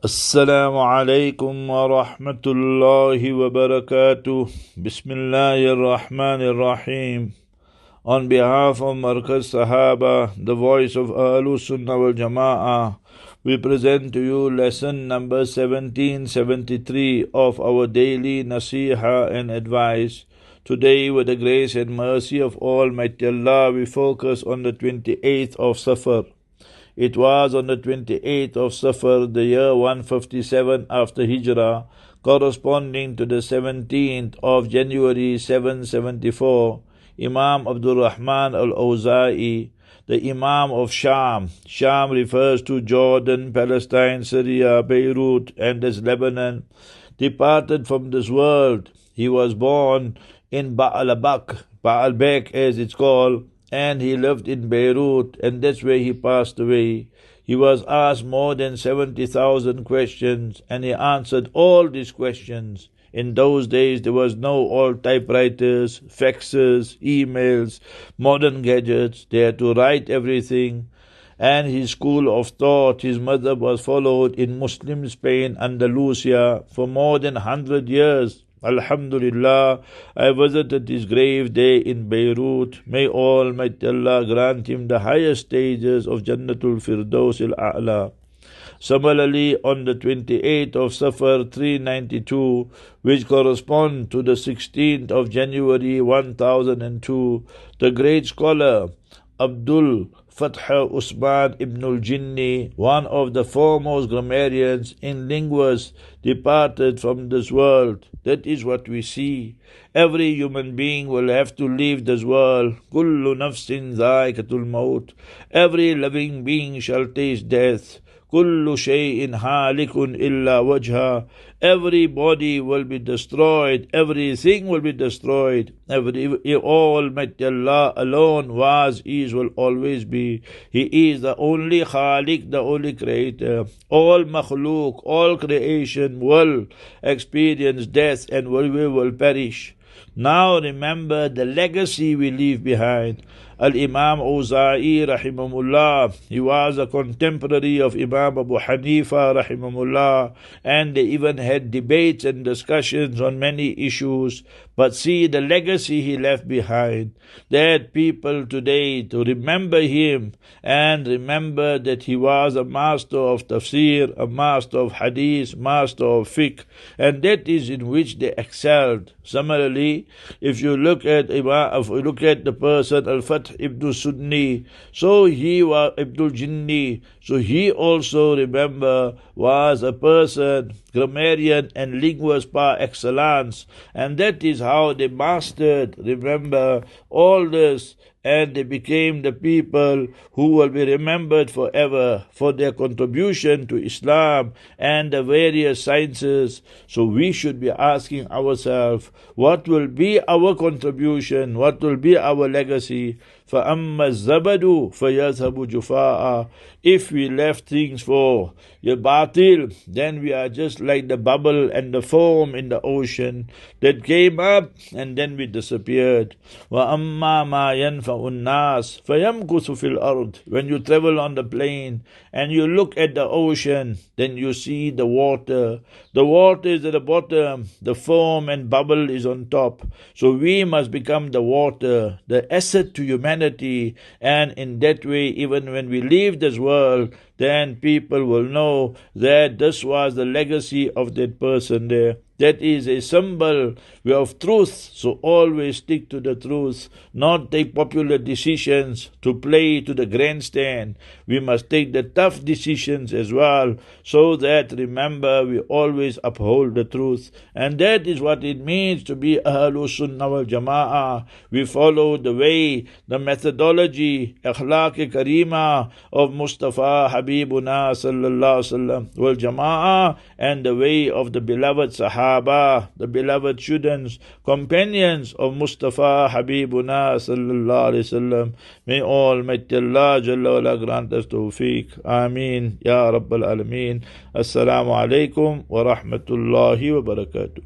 Assalamu alaikum wa rahmatullahi wa barakatuh. Bismillahir Rahmanir Rahim. On behalf of Markaz Sahaba, the voice of Ahlus Sunnah wal Jama'ah, we present to you lesson number 1773 of our daily Naseehah and advice. Today, with the grace and mercy of Almighty Allah, we focus on the 28th of SAFAR. It was on the 28th of Safar, the year 157 after Hijrah, corresponding to the 17th of January 774, Imam Abdul Rahman al-Awza'i, the Imam of Sham. Sham refers to Jordan, Palestine, Syria, Beirut, and as Lebanon, departed from this world. He was born in Baalbek as it's called, and he lived in Beirut, and that's where he passed away. He was asked more than 70,000 questions, and he answered all these questions. In those days, there was no all typewriters, faxes, emails, modern gadgets. They had to write everything. And his school of thought, his mother was followed in Muslim Spain, Andalusia, for more than 100 years. Alhamdulillah, I visited his grave there in Beirut. May Almighty Allah grant him the highest stages of Jannatul Firdaus al-A'la. Similarly, on the 28th of Safar 392, which corresponds to the 16th of January 1002, the great scholar Abdul Fath Usman ibn al-Jinni, one of the foremost grammarians in linguists, departed from this world. That is what we see. Every human being will have to leave this world. Kullu nafsin dhaikatul maut. Every living being shall taste death. Kullu shay'in halikun illa wajha. Every body will be destroyed. Everything will be destroyed. Almighty Allah alone was, is, will always be. He is the only Khalik, the only creator. All makhluk, all creation will experience death and we will perish. Now remember the legacy we leave behind. Al-Imam Awza'i rahimahullah, he was a contemporary of Imam Abu Hanifa rahimahullah, and they even had debates and discussions on many issues. But see the legacy he left behind. That people today to remember him and remember that he was a master of tafsir, a master of hadith, master of fiqh, and that is in which they excelled. Similarly, if you look at the person Al-Fath ibn Sunni, so he was Abdul Jinni, so he also, remember, was a person, grammarian and linguist par excellence, and that is how they mastered, remember, all this, and they became the people who will be remembered forever for their contribution to Islam and the various sciences. So we should be asking ourselves, what will be our contribution? What will be our legacy? فَأَمَّا الزَّبَدُ فَيَذْهَبُ جُفَاءً. If we left things for your batil, then we are just like the bubble and the foam in the ocean that came up and then we disappeared. وَأَمَّا مَا يَنْفَعُ النَّاسِ فَيَمْكُثُ فِي الْأَرْضِ. When you travel on the plane and you look at the ocean, then you see the water. The water is at the bottom, the foam and bubble is on top. So we must become the water, the asset to humanity, and in that way, even when we leave this world, then people will know that this was the legacy of that person there. That is a symbol of truth. So always stick to the truth, not take popular decisions to play to the grandstand. We must take the tough decisions as well, so that, remember, we always uphold the truth. And that is what it means to be Ahlus Sunnah wal Jama'ah. We follow the way, the methodology, akhlaq karima of Mustafa Habibuna sallallahu alaihi wasallam wal Jama'ah, and the way of the beloved Sahaba, the beloved students, companions of Mustafa Habibuna sallallahu alaihi wasallam. May Almighty Allah Jalla wala grant us tawfiq. Ameen Ya Rabbal Alameen. Assalamu alaikum wa rahmatullahi wa barakatuh.